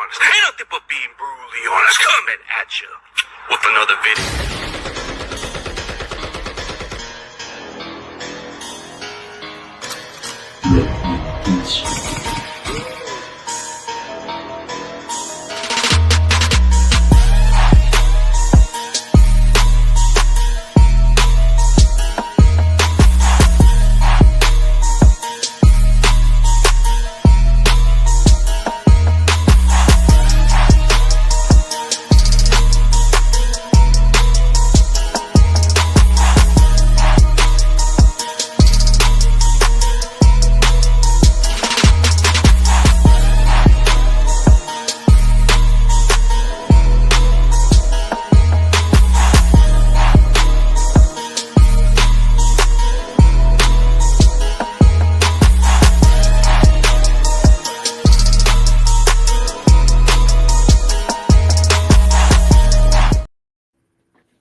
honest. Ain't nothing but being brutally honest. Coming at you with another video.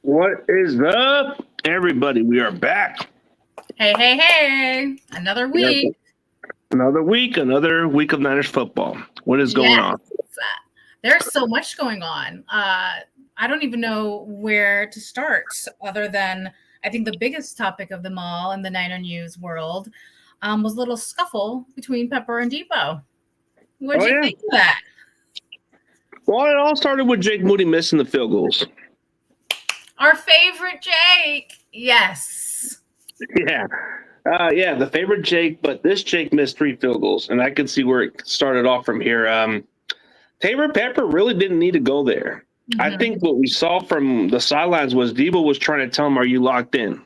What is up, everybody? We are back. Hey. Another week. Another week of Niners football. What is going on? There's so much going on. I don't even know where to start other than I think the biggest topic of them all in the Niner news world was a little scuffle between Pepper and Debo. What did you think of that? Well, it all started with Jake Moody missing the field goals. Our favorite Jake. Yes. Yeah, the favorite Jake, but this Jake missed 3 field goals, and I can see where it started off from here. Taybor Pepper really didn't need to go there. Mm-hmm. I think what we saw from the sidelines was Debo was trying to tell him, "Are you locked in?"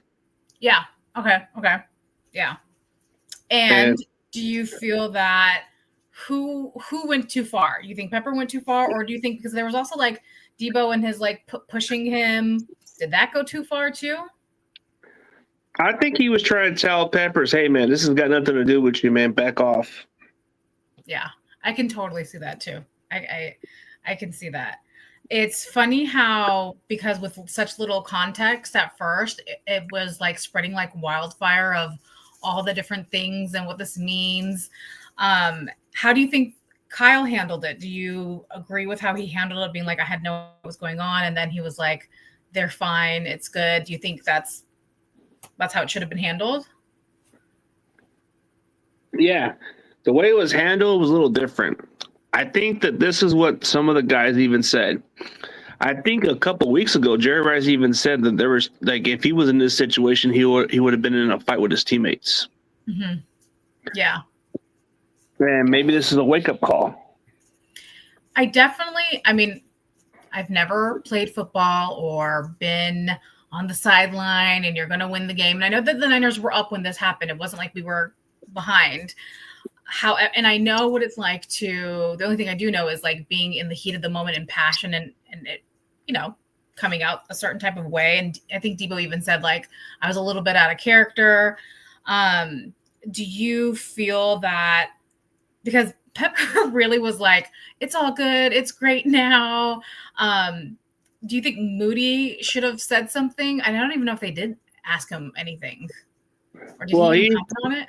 Yeah. Okay. Yeah. And do you feel that who went too far? You think Pepper went too far, or do you think because there was also like Debo and his like pushing him? Did that go too far too? I think he was trying to tell Peppers, "Hey man, this has got nothing to do with you, man. Back off." Yeah, I can totally see that too. I can see that. It's funny how, because with such little context at first, it was like spreading like wildfire of all the different things and what this means. How do you think Kyle handled it? Do you agree with how he handled it, being like, I had no idea what was going on, and then he was like, they're fine, it's good? Do you think that's how it should have been handled? Yeah, the way it was handled was a little different. I think that this is what some of the guys even said. I think a couple weeks ago, Jerry Rice even said that there was, like, if he was in this situation, he would have been in a fight with his teammates. Mm-hmm. Yeah. And maybe this is a wake-up call. I've never played football or been on the sideline and you're going to win the game. And I know that the Niners were up when this happened. It wasn't like we were behind. And I know what it's like the only thing I do know is like being in the heat of the moment and passion and it, coming out a certain type of way. And I think Debo even said like, I was a little bit out of character. Do you feel that because Pepper really was like, it's all good, it's great now. Do you think Moody should have said something? I don't even know if they did ask him anything. Or did he even comment on it?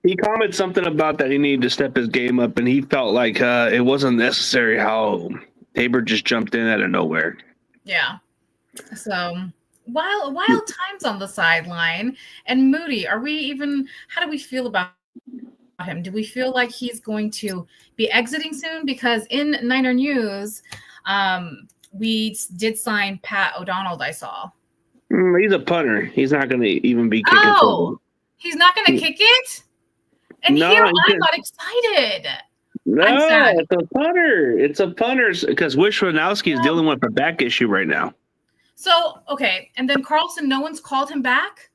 He commented something about that he needed to step his game up, and he felt like it wasn't necessary how Taybor just jumped in out of nowhere. Yeah. So wild times on the sideline. And Moody, how do we feel about him? Do we feel like he's going to be exiting soon? Because in Niner news, we did sign Pat O'Donnell, I saw. He's a punter. He's not going to even be kicking football. He's not going to kick it? And no, here I got excited. No, it's a punter. It's a punter because Wishnowski is dealing with a back issue right now. So, okay. And then Carlson, no one's called him back?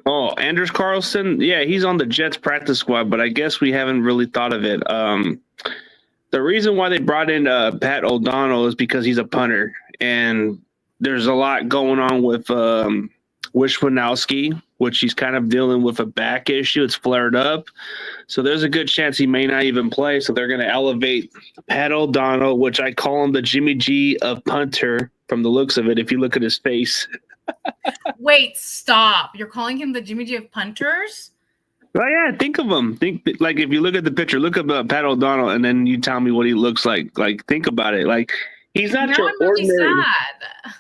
Oh, Anders Carlson? Yeah, he's on the Jets practice squad, but I guess we haven't really thought of it. The reason why they brought in Pat O'Donnell is because he's a punter, and there's a lot going on with Wishnowski, which he's kind of dealing with a back issue. It's flared up. So there's a good chance he may not even play. So they're going to elevate Pat O'Donnell, which I call him the Jimmy G of punter from the looks of it, if you look at his face. Wait, stop. You're calling him the Jimmy G of punters? Oh yeah, think of him. Think like if you look at the picture, look up Pat O'Donnell, and then you tell me what he looks like. Like think about it. Like he's not Now your I'm really ordinary. sad.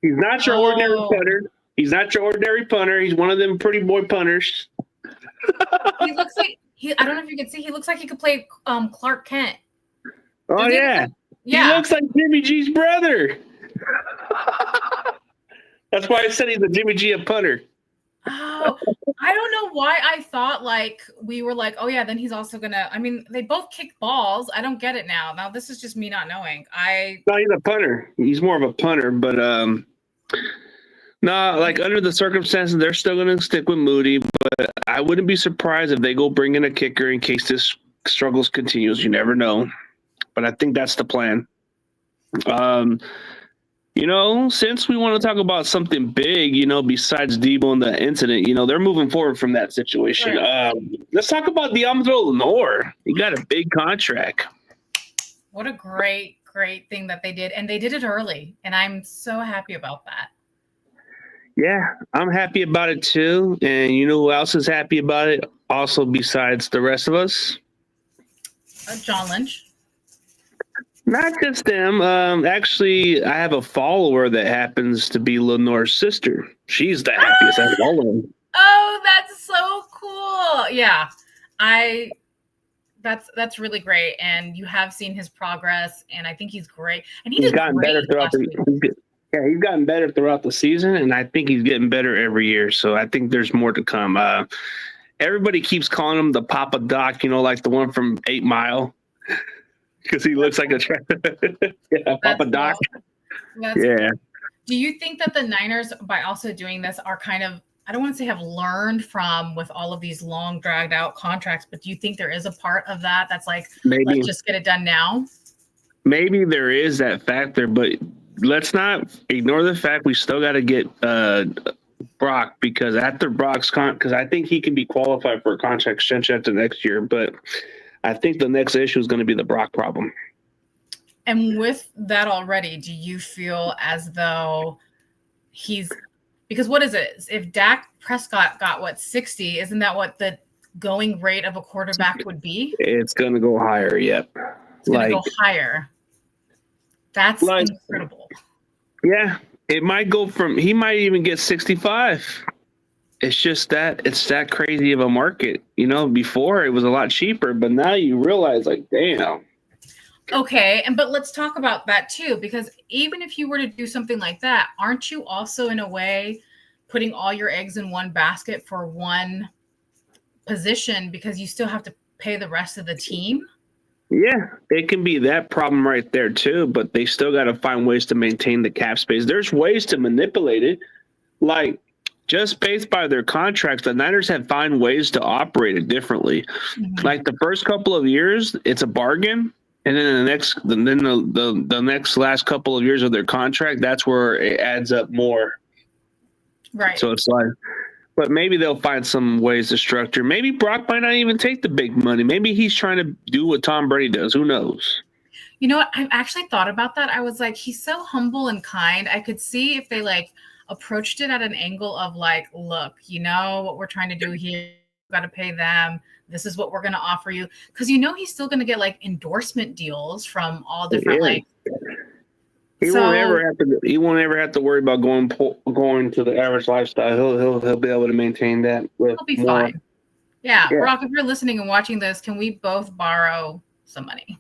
He's not your ordinary Oh, punter. He's not your ordinary punter. He's one of them pretty boy punters. he looks like I don't know if you can see. He looks like he could play Clark Kent. Oh Does he look yeah, like- he yeah. looks like Jimmy G's brother. That's why I said he's a Jimmy G a punter. Oh, I don't know why I thought like we were like, oh yeah, then he's also gonna. I mean, they both kick balls. I don't get it now. Now this is just me not knowing. No, he's a punter. He's more of a punter, but no, like under the circumstances, they're still going to stick with Moody. But I wouldn't be surprised if they go bring in a kicker in case this struggles continues. You never know, but I think that's the plan. You know, since we want to talk about something big, you know, besides Debo and the incident, you know, they're moving forward from that situation. Right. Let's talk about Deontay Lenore. He got a big contract. What a great thing that they did, and they did it early, and I'm so happy about that. Yeah, I'm happy about it too. And you know who else is happy about it? Also, besides the rest of us? John Lynch. Not just them. Actually, I have a follower that happens to be Lenore's sister. She's the happiest out of all of them. Oh, that's so cool. Yeah. That's really great. And you have seen his progress, and I think he's great. And He's gotten better throughout he's gotten better throughout the season, and I think he's getting better every year. So I think there's more to come. Everybody keeps calling him the Papa Doc, you know, like the one from 8 Mile. Because he looks like a yeah, Papa Doc. Yeah. Do you think that the Niners, by also doing this, are kind of, I don't want to say have learned from with all of these long dragged out contracts, but do you think there is a part of that that's like, maybe, let's just get it done now? Maybe there is that factor, but let's not ignore the fact we still got to get Brock, because after Brock's because I think he can be qualified for a contract extension after next year, but I think the next issue is going to be the Brock problem. And with that already, do you feel as though because what is it? If Dak Prescott got what, 60, isn't that what the going rate of a quarterback would be? It's going to go higher. Yep. It's going to go higher. That's incredible. Yeah. It might go he might even get 65. It's just that it's that crazy of a market. You know, before it was a lot cheaper, but now you realize, like, damn. Okay, but let's talk about that too, because even if you were to do something like that, aren't you also in a way putting all your eggs in one basket for one position, because you still have to pay the rest of the team? Yeah, it can be that problem right there too, but they still got to find ways to maintain the cap space. There's ways to manipulate it, like, just based by their contracts, the Niners have found ways to operate it differently. Mm-hmm. Like the first couple of years, it's a bargain, and then the next last couple of years of their contract, that's where it adds up more. Right. So it's like, but maybe they'll find some ways to structure. Maybe Brock might not even take the big money. Maybe he's trying to do what Tom Brady does. Who knows? You know what? I've actually thought about that. I was like, he's so humble and kind. I could see if they approached it at an angle of like, look, you know what we're trying to do here, you got to pay them, this is what we're going to offer you, because he's still going to get endorsement deals from all different he won't ever have to worry about going to the average lifestyle. He'll be able to maintain that with he'll be more. fine. Yeah, Brock, if you're listening and watching this, can we both borrow some money?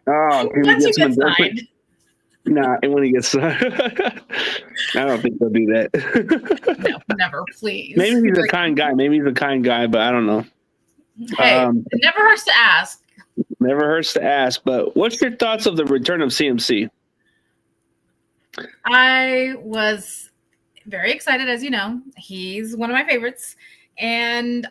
Oh, can once we get you some get signed. Nah, and when he gets signed, I don't think they'll do that. No, never, please. Maybe he's a kind guy. But I don't know. Hey, it never hurts to ask. Never hurts to ask. But what's your thoughts of the return of CMC? I was very excited, as you know. He's one of my favorites. And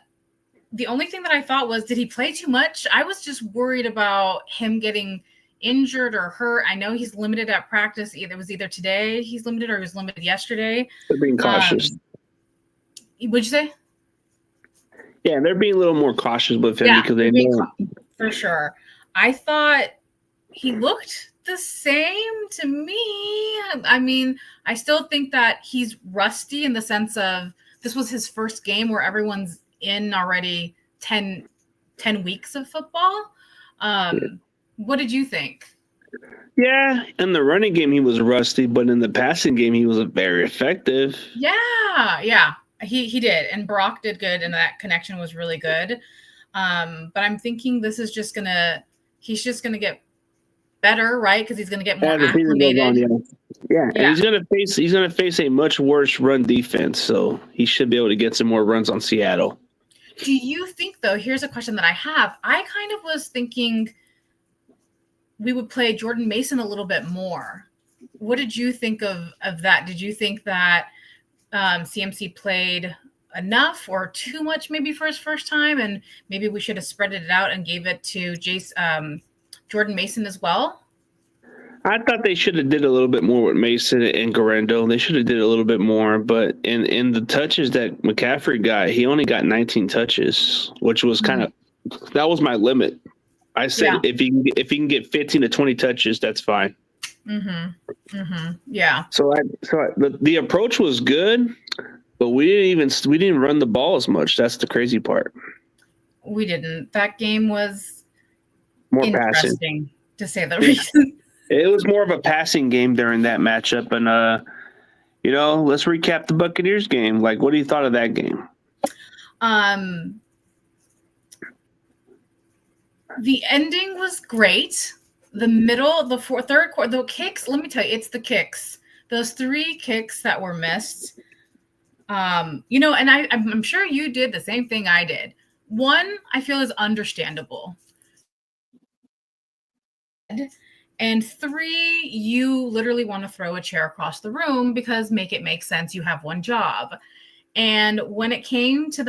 the only thing that I thought was, did he play too much? I was just worried about him getting injured or hurt. I know he's limited at practice. It was either today he's limited or he was limited yesterday. They're being cautious. What'd you say? Yeah, they're being a little more cautious with him because they know. For sure. I thought he looked the same to me. I mean, I still think that he's rusty in the sense of this was his first game where everyone's in already 10 weeks of football. What did you think? Yeah, in the running game he was rusty, but in the passing game he was very effective. Yeah, he did, and Brock did good, and that connection was really good. But I'm thinking this is just he's just gonna get better, right? Because he's gonna get more acclimated. Yeah, and he's gonna face a much worse run defense, so he should be able to get some more runs on Seattle. Do you think, though? Here's a question that I have. I kind of was thinking we would play Jordan Mason a little bit more. What did you think of that? Did you think that CMC played enough or too much maybe for his first time, and maybe we should have spread it out and gave it to Jordan Mason as well? I thought they should have did a little bit more with Mason and Garendo. They should have did a little bit more, but in the touches that McCaffrey got, he only got 19 touches, which was that was my limit. I said if he can get 15 to 20 touches, that's fine. Yeah. So the approach was good, but we didn't run the ball as much. That's the crazy part. We didn't. That game was more interesting, passing, to say the least. It was more of a passing game during that matchup, and let's recap the Buccaneers game. Like, what do you thought of that game? The ending was great. The middle, third quarter, the kicks, let me tell you, it's the kicks. Those 3 kicks that were missed. And I'm sure you did the same thing I did. One, I feel is understandable. And 3, you literally want to throw a chair across the room because make it make sense. You have one job. And when it came to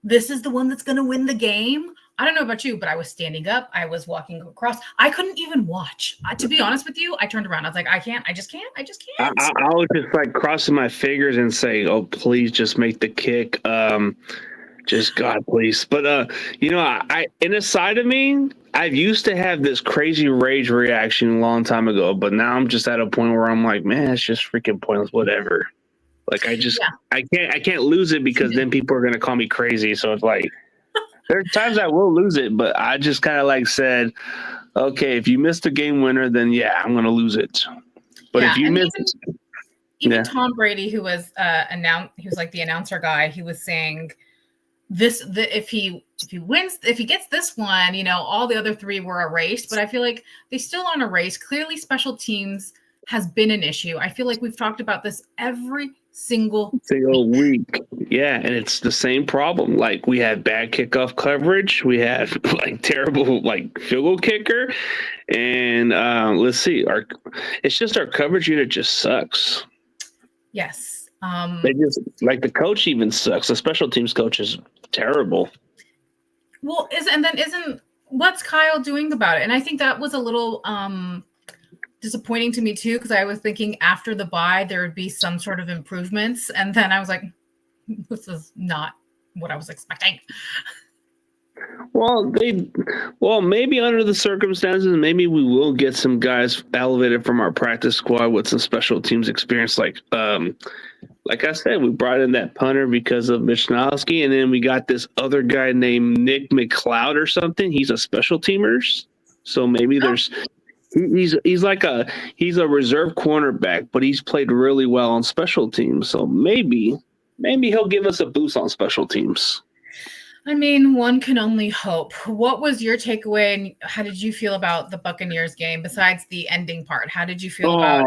this is the one that's going to win the game, I don't know about you, but I was standing up. I was walking across. I couldn't even watch. To be honest with you, I turned around. I was like, I just can't. I was just crossing my fingers and saying, oh, please just make the kick. Just God, please. But, I in a side of me, I used to have this crazy rage reaction a long time ago, but now I'm just at a point where I'm like, man, it's just freaking pointless, whatever. Like, I can't lose it because then people are going to call me crazy. So it's like, there's times I will lose it, but I just kind of said, okay, if you missed the game winner, then yeah, I'm going to lose it. But if you miss even Tom Brady, who was he was like the announcer guy, he was saying if he wins, if he gets this one, all the other 3 were erased, but I feel like they still aren't erased. Clearly special teams has been an issue. I feel like we've talked about this every single week. Yeah, and it's the same problem. Like, we have bad kickoff coverage, we have terrible field goal kicker, and let's see, it's just our coverage unit just sucks. Yes. They just the coach even sucks. The special teams coach is terrible. Well, what's Kyle doing about it? And I think that was a little disappointing to me too, because I was thinking after the bye there would be some sort of improvements, and then I was like, this is not what I was expecting. Well, maybe under the circumstances, maybe we will get some guys elevated from our practice squad with some special teams experience. Like I said, we brought in that punter because of Michnowski, and then we got this other guy named Nick McLeod or something. He's a special teamers, so maybe he's a reserve cornerback, but he's played really well on special teams. So maybe he'll give us a boost on special teams. I mean, one can only hope. What was your takeaway, and how did you feel about the Buccaneers game besides the ending part? How did you feel about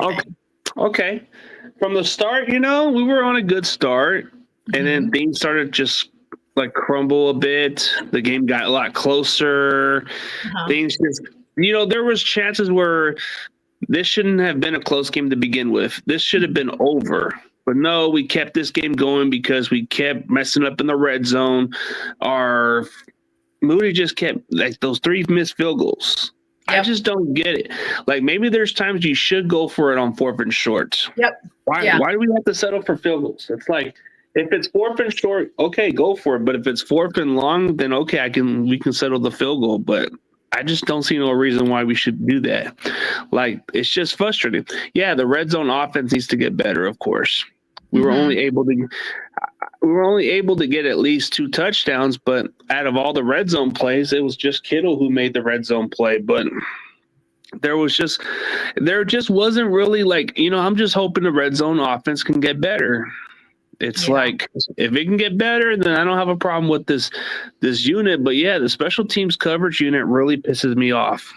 everything? Okay. From the start, we were on a good start, and then things started just crumble a bit. The game got a lot closer. Things just, there was chances where this shouldn't have been a close game to begin with. This should have been over. But no, we kept this game going because we kept messing up in the red zone. Our Moody just kept those 3 missed field goals. Yep. I just don't get it. Maybe there's times you should go for it on 4th and short. Yep. Why do we have to settle for field goals? It's like, if it's 4th and short, okay, go for it. But if it's 4th and long, then okay, we can settle the field goal. But I just don't see no reason why we should do that. It's just frustrating. Yeah, the red zone offense needs to get better, of course. We were only able to we were only able to get at least 2 touchdowns, but out of all the red zone plays, it was just Kittle who made the red zone play. But there just wasn't really like, I'm just hoping the red zone offense can get better. It's like, if it can get better, then I don't have a problem with this unit. But yeah, the special teams coverage unit really pisses me off.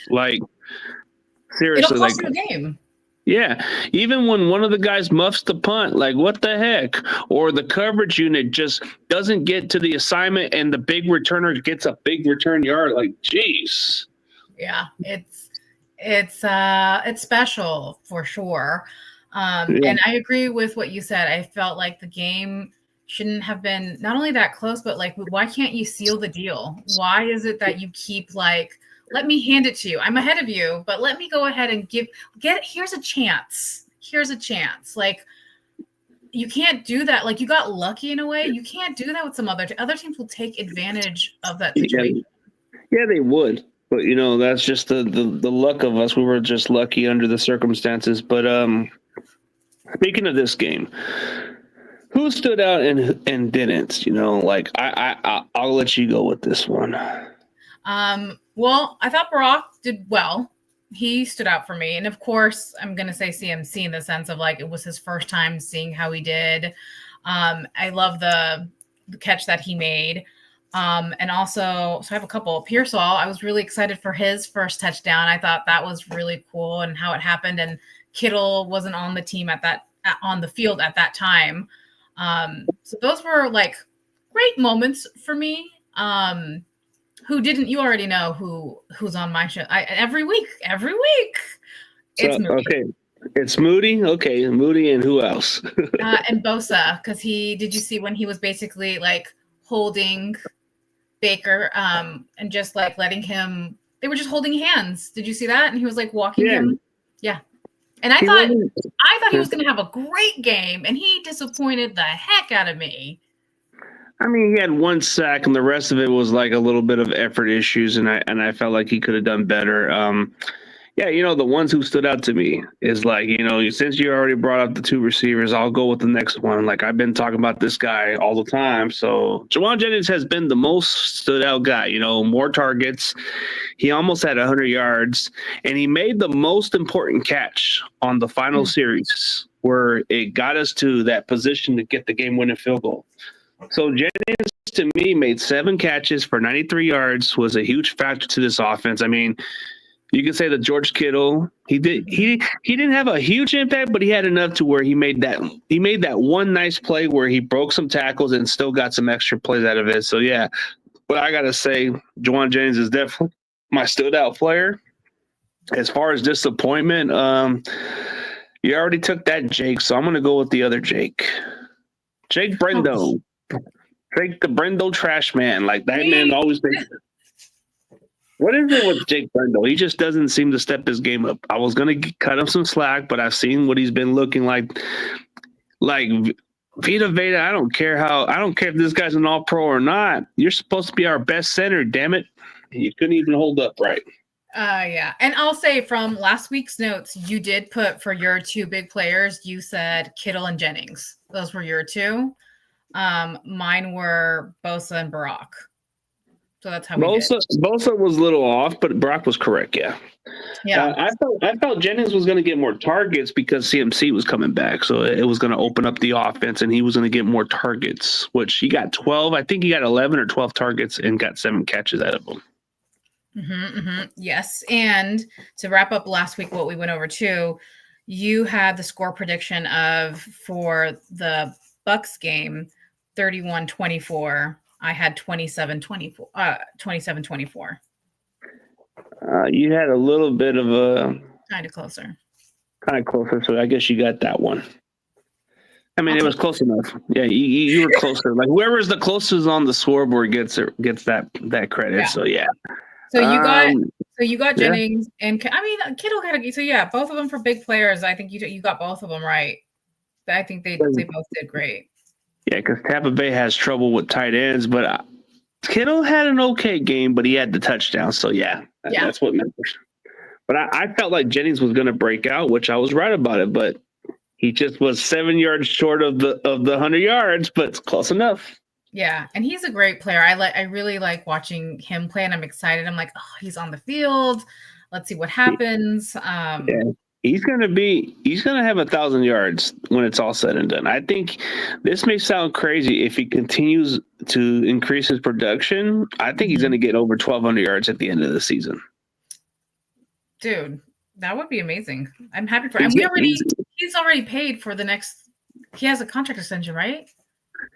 Like, seriously, it'll cost you a game. Yeah, even when one of the guys muffs the punt, like, what the heck? Or the coverage unit just doesn't get to the assignment and the big returner gets a big return yard. Like, geez. Yeah, it's special for sure. And I agree with what you said. I felt like the game shouldn't have been not only that close, but like, why can't you seal the deal? Why is it that you keep like, let me hand it to you. I'm ahead of you, but let me go ahead and here's a chance. Here's a chance. Like, you can't do that. Like, you got lucky in a way. You can't do that with some other teams will take advantage of that situation. Yeah, they would. But, that's just the luck of us. We were just lucky under the circumstances. But speaking of this game, who stood out and didn't? Like, I'll let you go with this one. Well, I thought Brock did well. He stood out for me. And of course, I'm going to say CMC in the sense of like, it was his first time seeing how he did. I love the catch that he made. And also, so I have a couple. Pearsall, I was really excited for his first touchdown. I thought that was really cool and how it happened. And Kittle wasn't on the team on the field at that time. So those were like great moments for me. Who didn't? You already know who's on my show. Every week. It's Moody. Okay, it's Moody. Okay, Moody, and who else? And Bosa, because did you see when he was basically like holding Baker, and just like letting him? They were just holding hands. Did you see that? And he was like walking him. Yeah. And I thought he was going to have a great game, and he disappointed the heck out of me. I mean, he had 1 sack, and the rest of it was like a little bit of effort issues, and I felt like he could have done better. The ones who stood out to me is like, since you already brought up the 2 receivers, I'll go with the next one. Like, I've been talking about this guy all the time. So Jauan Jennings has been the most stood out guy, more targets. He almost had 100 yards, and he made the most important catch on the final series where it got us to that position to get the game-winning field goal. So Jennings, to me, made 7 catches for 93 yards, was a huge factor to this offense. I mean, you can say that George Kittle, he didn't have a huge impact, but he had enough to where he made that one nice play where he broke some tackles and still got some extra plays out of it. So yeah, but I gotta say, Jauan Jennings is definitely my stood out player. As far as disappointment, you already took that Jake, so I'm gonna go with the other Jake. Jake Brendo. Jake the Brendo trash man. Like, that man always thinks. What is it with Jake Brendo? He just doesn't seem to step his game up. I was going to cut him some slack, but I've seen what he's been looking like. Like, Vita Veda, I don't care if this guy's an all-pro or not. You're supposed to be our best center, damn it. You couldn't even hold up right. Yeah. And I'll say from last week's notes, you did put for your 2 big players, you said Kittle and Jennings. Those were your 2. Mine were Bosa and Brock. So that's how we did. Bosa was a little off, but Brock was correct. Yeah. I felt Jennings was going to get more targets because CMC was coming back, so it was going to open up the offense, and he was going to get more targets. Which he got 12. I think he got 11 or 12 targets and got 7 catches out of them. Yes, and to wrap up last week, what we went over too, you had the score prediction for the Bucks game, 31-24. I had 27-24. You had a little bit of a kind of closer. So I guess you got that one. I mean, it was close enough. Yeah, you were closer. Like, whoever's the closest on the scoreboard gets that credit. Yeah. So yeah. So you got Jennings and I mean Kittle got so yeah, both of them for big players. I think you got both of them right. I think they both did great. Yeah, because Tampa Bay has trouble with tight ends, but Kittle had an okay game, but he had the touchdown. So yeah, that's what matters. But I felt like Jennings was going to break out, which I was right about it. But He just was 7 yards short of the 100 yards, but it's close enough. Yeah, and he's a great player. I really like watching him play, and I'm excited. I'm like, oh, he's on the field. Let's see what happens. Yeah. He's gonna have 1,000 yards when it's all said and done. I think this may sound crazy if he continues to increase his production. I think he's gonna get over 1,200 yards at the end of the season. Dude, that would be amazing. I'm happy for him. He's already paid for the next. He has a contract extension, right?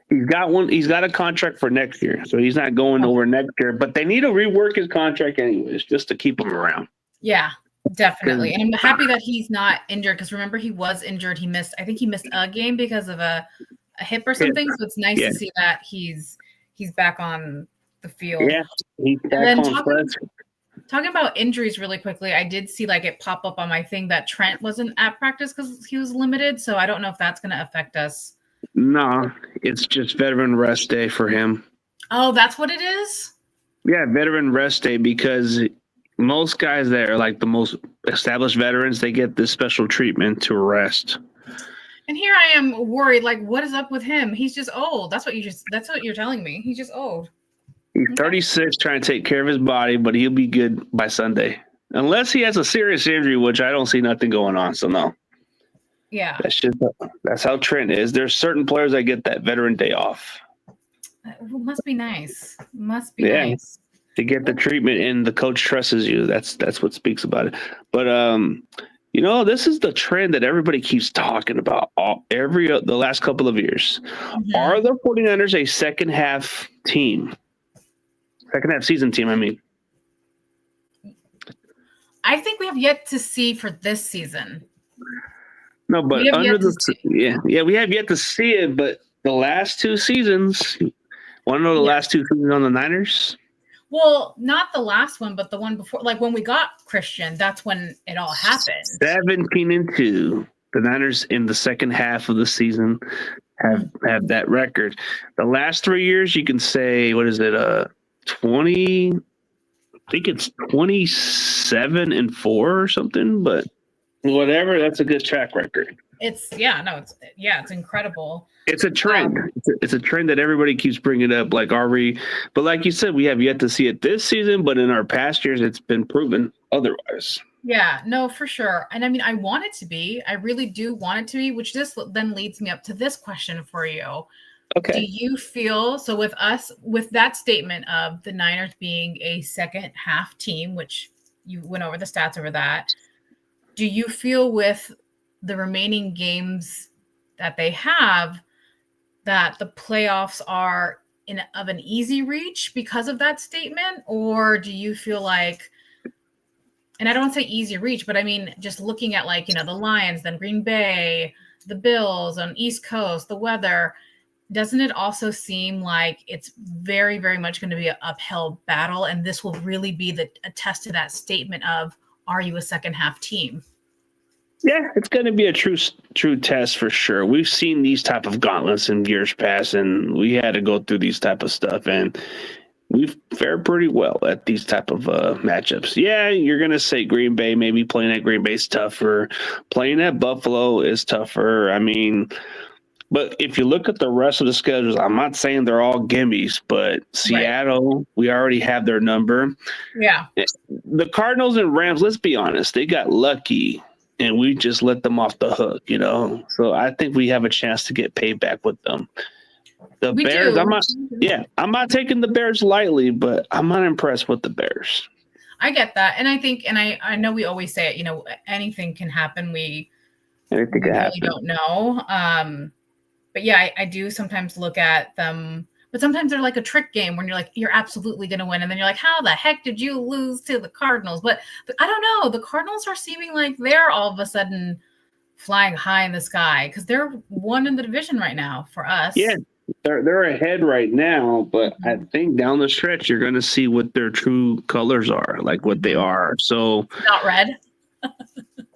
He's got one. He's got a contract for next year, so he's not going over next year. But they need to rework his contract anyways, just to keep him around. Yeah, definitely. And I'm happy that he's not injured because remember he was injured. I think he missed a game because of a hip or something. So it's nice to see that he's back on the field. Yeah, he's back on. Talking about injuries really quickly, I did see like it pop up on my thing that Trent wasn't at practice because he was limited. So I don't know if that's going to affect us. No, it's just veteran rest day for him. Oh, that's what it is? Yeah, veteran rest day because most guys that are like the most established veterans, they get this special treatment to rest. And here I am worried, like, what is up with him? He's just old. That's what you're telling me. He's just old. He's 36, trying to take care of his body, but he'll be good by Sunday. Unless he has a serious injury, which I don't see nothing going on, so no. Yeah. That's how Trent is. There's certain players that get that veteran day off. It must be nice. Nice. To get the treatment and the coach trusts you. That's what speaks about it. But this is the trend that everybody keeps talking about the last couple of years. Mm-hmm. Are the 49ers a second half team? Second half season team, I mean. I think we have yet to see for this season. No, but we have yet to see it, but the last two seasons, want to know the last two seasons on the Niners? Well, not the last one, but the one before. Like when we got Christian, that's when it all happened. 17-2. The Niners in the second half of the season have that record. The last 3 years, you can say, what is it? 20. I think it's 27-4 or something. But whatever, that's a good track record. It's incredible. It's a trend. It's a trend that everybody keeps bringing up. Like, but like you said, we have yet to see it this season, but in our past years, it's been proven otherwise. Yeah, no, for sure. And I mean, I want it to be. I really do want it to be, which this then leads me up to this question for you. Okay. Do you feel, so with that statement of the Niners being a second half team, which you went over the stats over that, do you feel with the remaining games that they have that the playoffs are of an easy reach because of that statement? Or do you feel like, and I don't say easy reach, but I mean, just looking at like, the Lions, then Green Bay, the Bills on East Coast, the weather, doesn't it also seem like it's very, very much going to be an uphill battle? And this will really be a test to that statement of, are you a second half team? Yeah, it's going to be a true test for sure. We've seen these type of gauntlets in years past, and we had to go through these type of stuff, and we've fared pretty well at these type of matchups. Yeah, you're going to say Green Bay, maybe playing at Green Bay is tougher. Playing at Buffalo is tougher. I mean, but if you look at the rest of the schedules, I'm not saying they're all gimmies, but Seattle, we already have their number. Yeah. The Cardinals and Rams, let's be honest, they got lucky. And we just let them off the hook, So I think we have a chance to get paid back with them. The Bears, I'm not taking the Bears lightly, but I'm not impressed with the Bears. I get that. And I think, and I know we always say it, anything can happen. Anything can happen. We don't know. But yeah, I do sometimes look at them, but sometimes they're like a trick game when you're like, you're absolutely going to win. And then you're like, how the heck did you lose to the Cardinals? But I don't know. The Cardinals are seeming like they're all of a sudden flying high in the sky because they're one in the division right now for us. Yeah, they're ahead right now. But I think down the stretch, you're going to see what their true colors are, like what they are. So not red.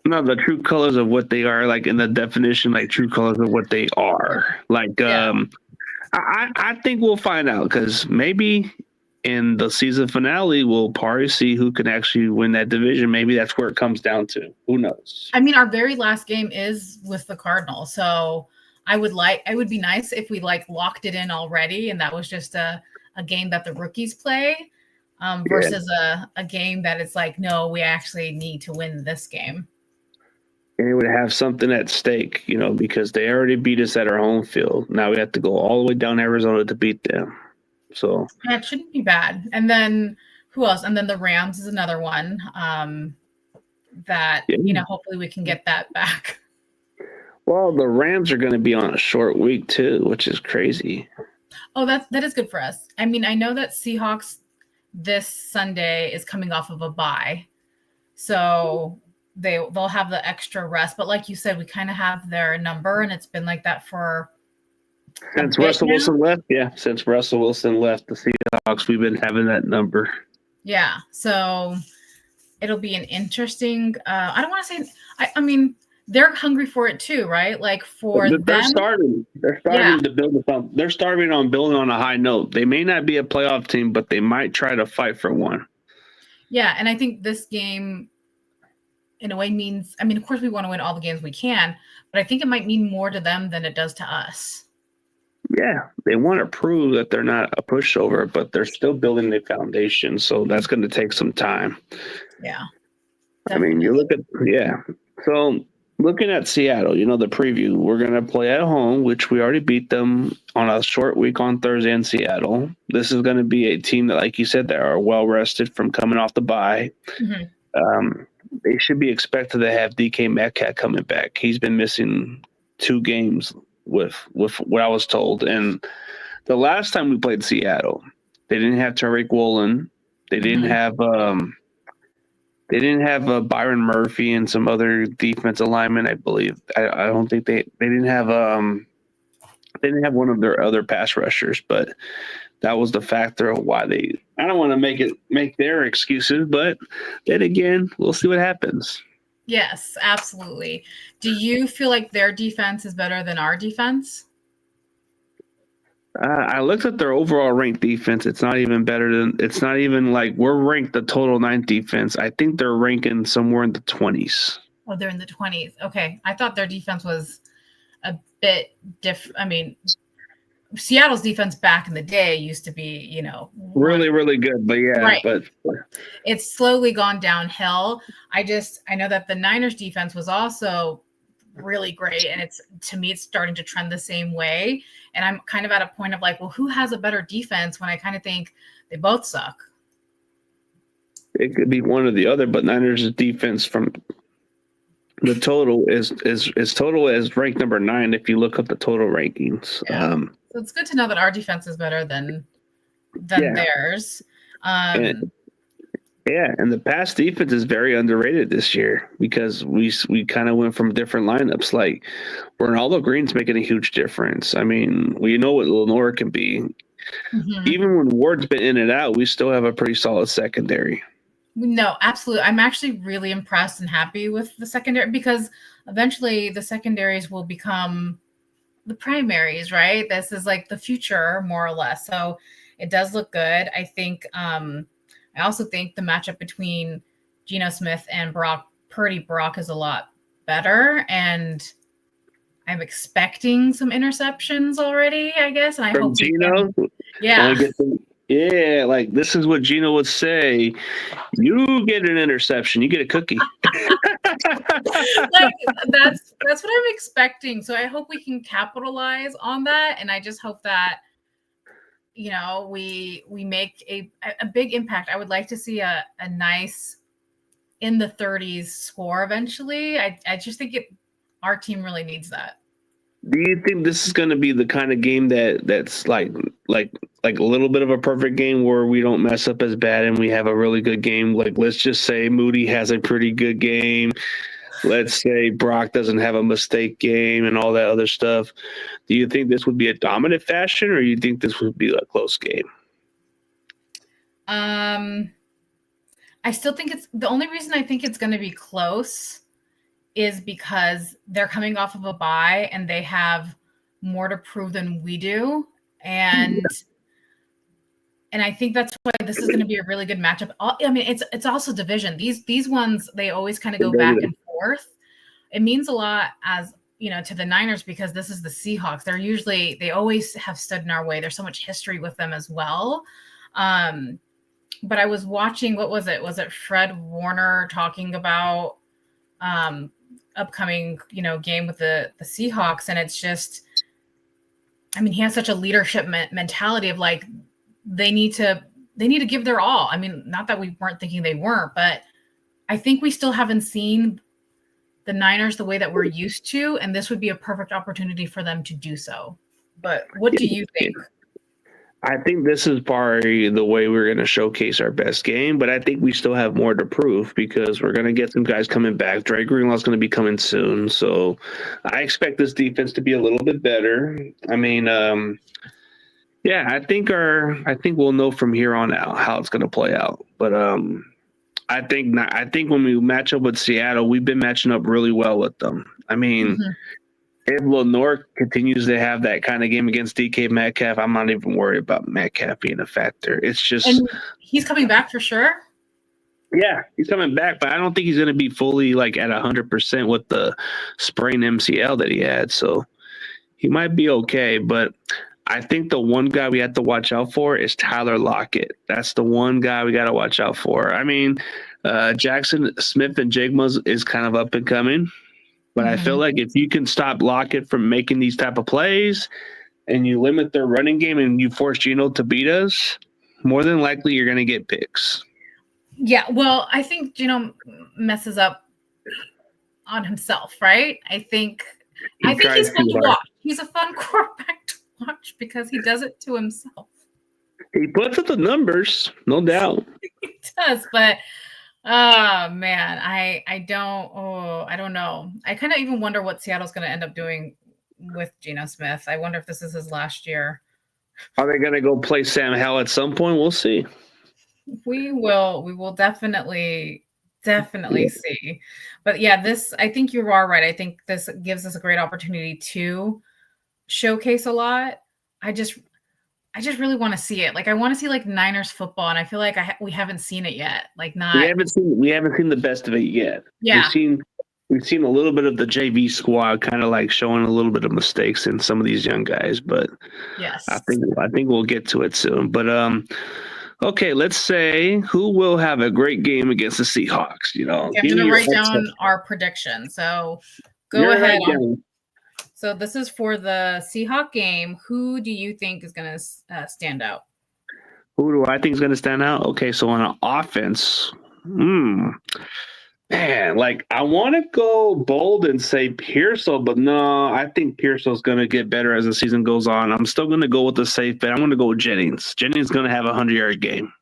No, the true colors of what they are, like in the definition, like true colors of what they are. Like, I think we'll find out because maybe in the season finale, we'll probably see who can actually win that division. Maybe that's where it comes down to. Who knows? I mean, our very last game is with the Cardinals, so it would be nice if we like locked it in already, and that was just a game that the rookies play, versus a game that it's like, no, we actually need to win this game. And it would have something at stake, because they already beat us at our home field. Now we have to go all the way down Arizona to beat them. So yeah, it shouldn't be bad. And then who else? And then the Rams is another one that hopefully we can get that back. Well, the Rams are going to be on a short week too, which is crazy. Oh, that is good for us. I mean, I know that Seahawks this Sunday is coming off of a bye, so they'll have the extra rest. But like you said, we kind of have their number, and it's been like that for since Russell Wilson left. Yeah, since Russell Wilson left the Seahawks, we've been having that number. Yeah, so it'll be an interesting. I don't want to say. I mean, they're hungry for it too, right? Like they're starting to build they're starting on building on a high note. They may not be a playoff team, but they might try to fight for one. Yeah, and I think this game, in a way, means. I mean, of course, we want to win all the games we can, but I think it might mean more to them than it does to us. Yeah, they want to prove that they're not a pushover, but they're still building the foundation. So that's going to take some time. Yeah. Definitely. I mean, you look at, So looking at Seattle, the preview, we're going to play at home, which we already beat them on a short week on Thursday in Seattle. This is going to be a team that, like you said, they are well rested from coming off the bye. Mm-hmm. They should be expected to have DK Metcalf coming back. He's been missing 2 games with what I was told. And the last time we played Seattle, they didn't have Tariq Woolen. They didn't have Byron Murphy and some other defensive linemen, I believe. I don't think they didn't have one of their other pass rushers, but that was the factor of why I don't want to make their excuses, but then again, we'll see what happens. Yes, absolutely. Do you feel like their defense is better than our defense? I looked at their overall ranked defense. It's not even like we're ranked the total 9th defense. I think they're ranking somewhere in the 20s. Oh, they're in the 20s. Okay. I thought their defense was a bit different. I mean, Seattle's defense back in the day used to be, really, really good. But yeah, right. But it's slowly gone downhill. I know that the Niners defense was also really great, and to me it's starting to trend the same way. And I'm kind of at a point of like, well, who has a better defense, when I kind of think they both suck. It could be one or the other, but Niners' defense from the total is total as ranked number 9 if you look up the total rankings. Yeah. So it's good to know that our defense is better than theirs. And the pass defense is very underrated this year because we kind of went from different lineups. Like Ronaldo Green's making a huge difference. I mean, we know what Lenore can be. Mm-hmm. Even when Ward's been in and out, we still have a pretty solid secondary. No, absolutely. I'm actually really impressed and happy with the secondary, because eventually the secondaries will become the primaries, right? This is like the future, more or less. So it does look good. I think, I also think the matchup between Geno Smith and Brock is a lot better. And I'm expecting some interceptions already, I guess. And I hope Geno. Yeah, like this is what Geno would say. You get an interception, you get a cookie. Like that's what I'm expecting. So I hope we can capitalize on that, and I just hope that we make a big impact. I would like to see a nice in the 30s score eventually. I just think our team really needs that. Do you think this is going to be the kind of game that's like a little bit of a perfect game where we don't mess up as bad and we have a really good game? Like, let's just say Moody has a pretty good game. Let's say Brock doesn't have a mistake game and all that other stuff. Do you think this would be a dominant fashion, or you think this would be a close game? I still think the only reason I think it's going to be close is because they're coming off of a bye and they have more to prove than we do. And And I think that's why this is going to be a really good matchup. I mean, it's also division. These ones, they always kind of go back and forth. It means a lot as, to the Niners, because this is the Seahawks. They always have stood in our way. There's so much history with them as well. But I was watching, what was it? Was it Fred Warner talking about upcoming, game with the Seahawks? And it's just, I mean, he has such a leadership mentality of like, they need to give their all. I mean, not that we weren't thinking they weren't, but I think we still haven't seen the Niners the way that we're used to, and this would be a perfect opportunity for them to do so. But what do you think? I think this is probably the way we're going to showcase our best game, but I think we still have more to prove because we're going to get some guys coming back. Dre Greenlaw's going to be coming soon, so I expect this defense to be a little bit better. I mean, I think we'll know from here on out how it's going to play out. But I think when we match up with Seattle, we've been matching up really well with them. I mean, if Lenore continues to have that kind of game against DK Metcalf, I'm not even worried about Metcalf being a factor. It's just, and he's coming back for sure. Yeah, he's coming back, but I don't think he's going to be fully like at 100% with the sprained MCL that he had. So he might be okay, but I think the one guy we have to watch out for is Tyler Lockett. That's the one guy we got to watch out for. I mean, Jackson Smith and Jigma is kind of up and coming, but I feel like if you can stop Lockett from making these type of plays and you limit their running game and you force Geno to beat us, more than likely you're going to get picks. Yeah, well, I think Geno messes up on himself, right? I think he's fun to watch. He's a fun quarterback to watch because he does it to himself. He puts up the numbers, no doubt. He does, but oh man, I don't know. I kind of even wonder what Seattle's going to end up doing with Geno Smith. I wonder if this is his last year. Are they going to go play Sam Howell at some point? We'll see. We will definitely see. But yeah, I think you are right. I think this gives us a great opportunity to showcase a lot. I just really want to see it. Like I want to see like Niners football, and I feel like we haven't seen it yet. Like we haven't seen the best of it yet. Yeah. We've seen a little bit of the JV squad kind of like showing a little bit of mistakes in some of these young guys, but yes, I think we'll get to it soon. But okay, let's say who will have a great game against the Seahawks. I'm going to write down our prediction. So go ahead. So this is for the Seahawks game. Who do you think is going to stand out? Who do I think is going to stand out? Okay, so on an offense, man, like I want to go bold and say Pearsall, but no, I think Pearsall's going to get better as the season goes on. I'm still going to go with the safe bet. I'm going to go with Jennings. Jennings is going to have a 100-yard game.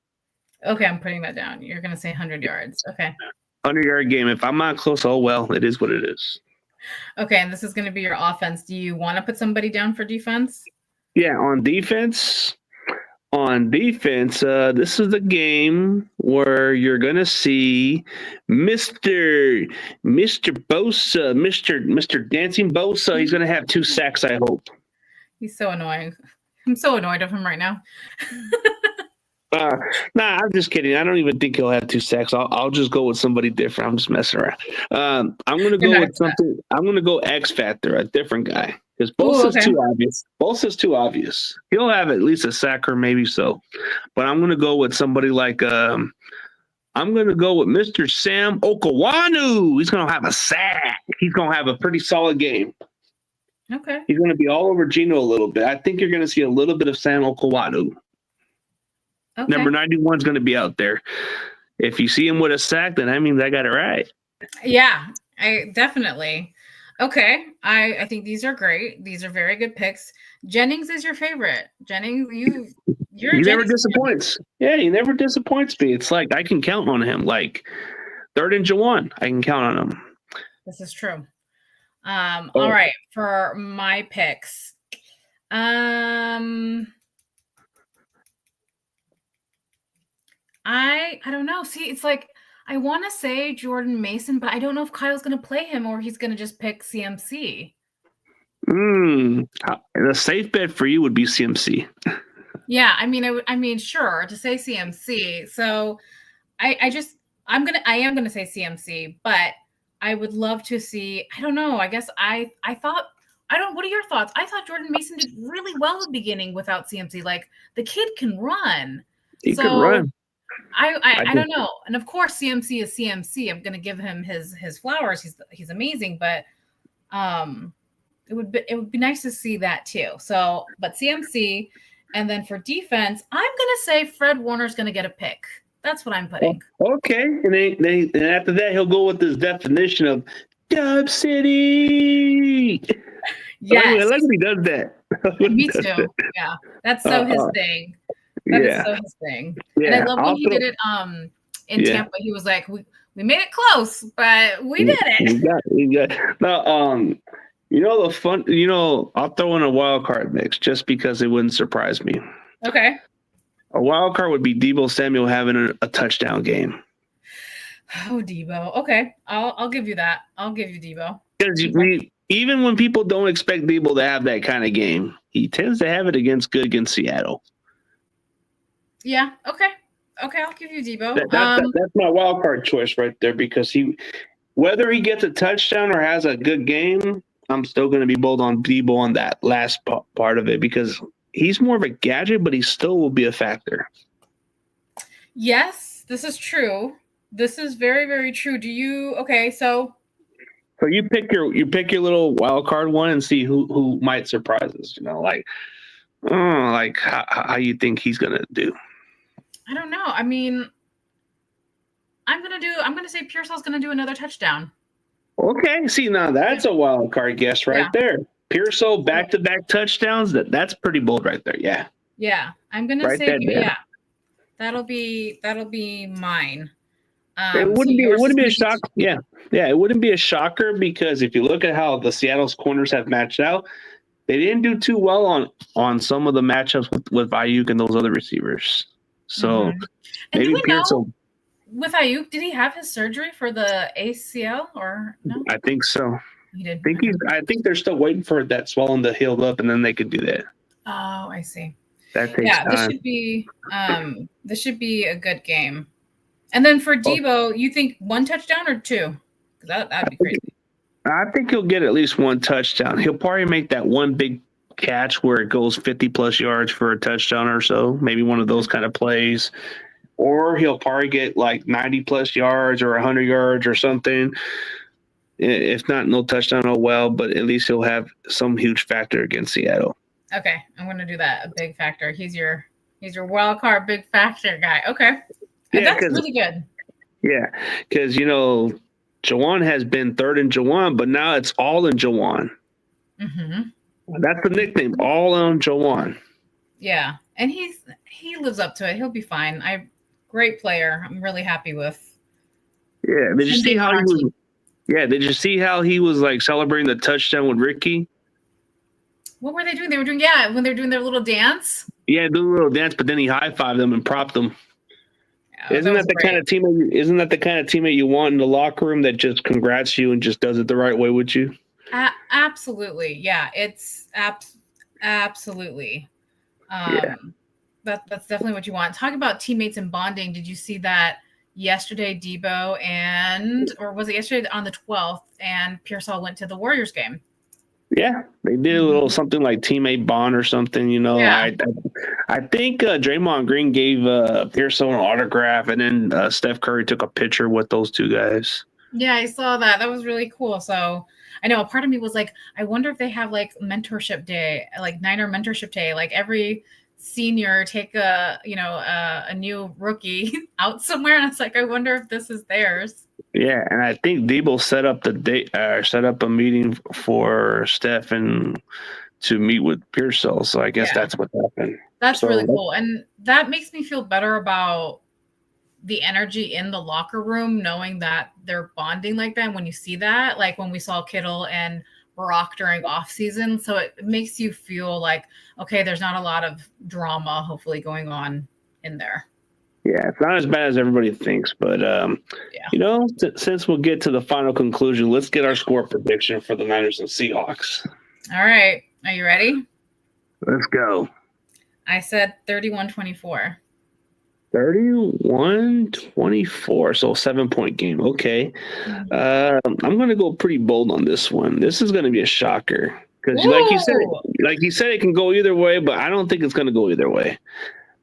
Okay, I'm putting that down. You're going to say 100 yards. Okay. 100-yard game. If I'm not close, oh well, it is what it is. Okay, and this is going to be your offense. Do you want to put somebody down for defense? Yeah, on defense, this is the game where you're going to see Mr. Bosa, Mr. Dancing Bosa. He's going to have 2 sacks, I hope. He's so annoying. I'm so annoyed of him right now. Nah, I'm just kidding. I don't even think he'll have 2 sacks. I'll just go with somebody different. I'm just messing around. I'm going to go with something. I'm going to go X Factor, a different guy. Because Bosa's too obvious. Bosa's too obvious. He'll have at least a sack or maybe so. But I'm going to go with somebody like I'm going to go with Mr. Sam Okawanu. He's going to have a sack. He's going to have a pretty solid game. Okay. He's going to be all over Geno a little bit. I think you're going to see a little bit of Sam Okawanu. Okay. Number 91 is going to be out there. If you see him with a sack, then that means I got it right. Yeah, I definitely. Okay, I think these are great. These are very good picks. Jennings is your favorite. Jennings, he never disappoints. Yeah, he never disappoints me. It's like I can count on him. Like 3rd and Jawan, I can count on him. This is true. All right, for my picks. I don't know. See, it's like I want to say Jordan Mason, but I don't know if Kyle's going to play him or he's going to just pick CMC. The safe bet for you would be CMC. Yeah, I mean, I mean, sure, to say CMC. So I am gonna say CMC, but I would love to see. I don't know. I guess I thought I don't. What are your thoughts? I thought Jordan Mason did really well at the beginning without CMC. Like the kid can run. He could So run. I don't know. And of course, CMC is CMC. I'm gonna give him his flowers. He's amazing, but it would be nice to see that too. So, but CMC, and then for defense, I'm gonna say Fred Warner's gonna get a pick. That's what I'm putting. Okay, and after that he'll go with this definition of Dub City. Yes, I like when he does that. me too. Yeah, that's so his thing. That is so his thing. Yeah, and I love when he did it in Tampa. He was like, we made it close, but we did it. We got. Now, you know the fun. You know, I'll throw in a wild card mix just because it wouldn't surprise me. Okay. A wild card would be Deebo Samuel having a touchdown game. Oh, Deebo. Okay, I'll give you that. I'll give you Deebo. Because even when people don't expect Deebo to have that kind of game, he tends to have it against Seattle. Yeah. Okay. I'll give you Deebo. That's my wild card choice right there because whether he gets a touchdown or has a good game, I'm still going to be bold on Deebo on that last part of it because he's more of a gadget, but he still will be a factor. Yes, this is true. This is very, very true. So you pick your little wild card one and see who might surprise us. You know, like how you think he's gonna do. I don't know. I mean, I'm gonna say Pearsall's gonna do another touchdown. Okay, see now that's a wild card guess right there. Pearsall back-to-back touchdowns. That's pretty bold right there. Yeah. Yeah, I'm gonna say that'll be mine. It wouldn't be a shock. Yeah, it wouldn't be a shocker because if you look at how the Seattle's corners have matched out, they didn't do too well on some of the matchups with Ayuk and those other receivers. So maybe Pearsall. With Ayuk, did he have his surgery for the ACL or no? I think so. He did. I think they're still waiting for that swelling to heal up, and then they could do that. Oh, I see. That takes time. This should be a good game. And then for Deebo, you think one touchdown or two? Because that'd be crazy. I think he'll get at least one touchdown. He'll probably make that one big catch where it goes 50-plus yards for a touchdown or so, maybe one of those kind of plays. Or he'll probably get like 90-plus yards or 100 yards or something. If not, no touchdown, oh well, but at least he'll have some huge factor against Seattle. Okay, I'm going to do that, a big factor. He's your wild card big factor guy. Okay. That's really good. Yeah, because, Jawan has been third in Jawan, but now it's all in Jawan. Mm-hmm. That's the nickname, all in Jawan. Yeah, and he lives up to it. He'll be fine. Great player. I'm really happy with. Yeah, did you see how he was? Yeah, did you see how he was like celebrating the touchdown with Ricky? What were they doing? They were doing when they're doing their little dance. Yeah, do a little dance, but then he high-fived them and propped them. Isn't that the kind of teammate you want in the locker room that just congrats you and just does it the right way with you? Absolutely. Yeah, it's absolutely. That's definitely what you want. Talking about teammates and bonding, did you see that yesterday Deebo or was it yesterday on the 12th and Pearsall went to the Warriors game? Yeah, they did a little something like teammate bond or something, Yeah. I think Draymond Green gave Pearsall an autograph, and then Steph Curry took a picture with those two guys. Yeah, I saw that. That was really cool. So I know a part of me was like, I wonder if they have like mentorship day, like Niner mentorship day, like every senior take a new rookie out somewhere, and it's like, I wonder if this is theirs. Yeah, and I think Deebo set up a meeting for Steph and to meet with Pearsall. So I guess that's what happened. That's really cool, and that makes me feel better about the energy in the locker room, knowing that they're bonding like that. When you see that, like when we saw Kittle and Brock during off season, so it makes you feel like, okay, there's not a lot of drama hopefully going on in there. Yeah, it's not as bad as everybody thinks, but since we'll get to the final conclusion, let's get our score prediction for the Niners and Seahawks. All right, are you ready? Let's go. I said 31-24. 31-24. So 7-point game. Okay. I'm going to go pretty bold on this one. This is going to be a shocker because, like you said, it can go either way, but I don't think it's going to go either way.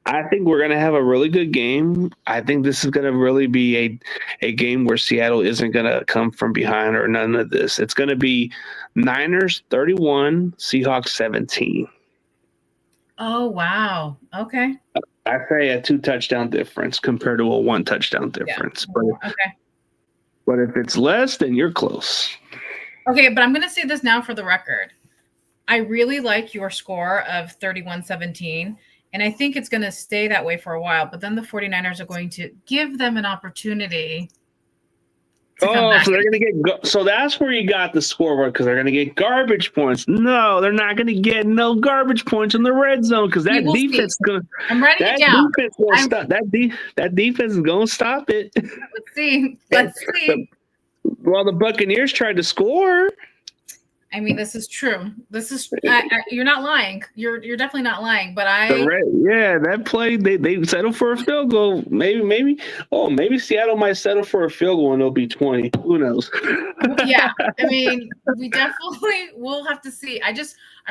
I think we're going to have a really good game. I think this is going to really be a game where Seattle isn't going to come from behind or none of this. It's going to be Niners 31, Seahawks 17. Oh, wow. Okay. I say a 2-touchdown difference compared to a 1-touchdown difference. Yeah. But if it's less, then you're close. Okay, but I'm going to say this now for the record. I really like your score of 31-17, and I think it's going to stay that way for a while. But then the 49ers are going to give them an opportunity to come back. So they're going to get so that's where you got the scoreboard because they're going to get garbage points. No, they're not going to get no garbage points in the red zone because that defense is going to. I'm writing it down. That defense is going to stop it. Let's see. Well, the Buccaneers tried to score. I mean, this is true. This is you're not lying. You're definitely not lying. But that play they settled for a field goal. Maybe Seattle might settle for a field goal and it'll be 20. Who knows? Yeah, I mean, we definitely will have to see. I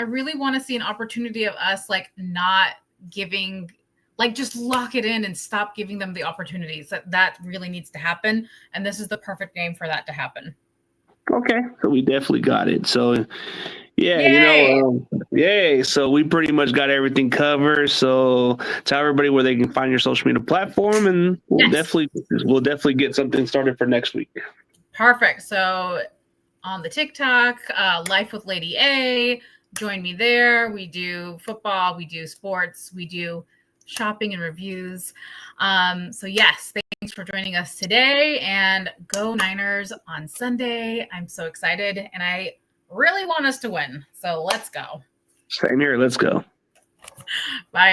really want to see an opportunity of us like not giving, like just lock it in and stop giving them the opportunities. That really needs to happen, and this is the perfect game for that to happen. Okay, so we definitely got it. So, yeah, Yay! Yay! So we pretty much got everything covered. So tell everybody where they can find your social media platform, and we'll definitely get something started for next week. Perfect. So on the TikTok, Life with Lady A, join me there. We do football, we do sports, we do shopping and reviews. So yes, thanks for joining us today, and go Niners on Sunday. I'm so excited, and I really want us to win. So let's go. Same here. Let's go. Bye.